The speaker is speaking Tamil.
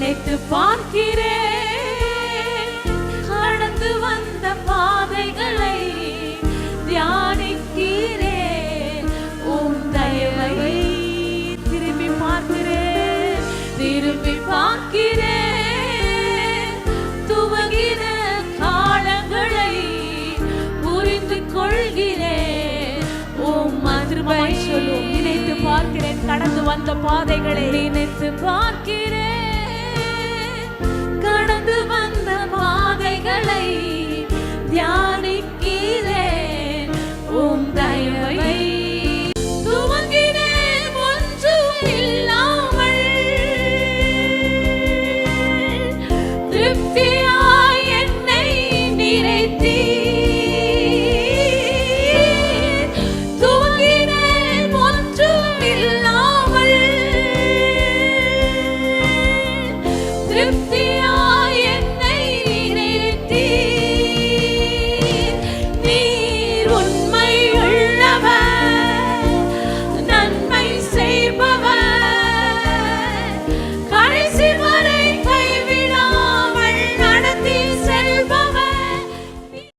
நினைத்து பார்க்கிறேன். கடந்து வந்த பாதைகளை தியானிக்கிறேன். உம் தயவை திரும்பி பார்க்கிறேன், திரும்பி பார்க்கிறேன். துவங்கின காலங்களை புரிந்து கொள்கிறேன். உம் அன்பை நினைத்து பார்க்கிறேன், கடந்து வந்த பாதைகளை நினைத்து பார்க்கிறேன்.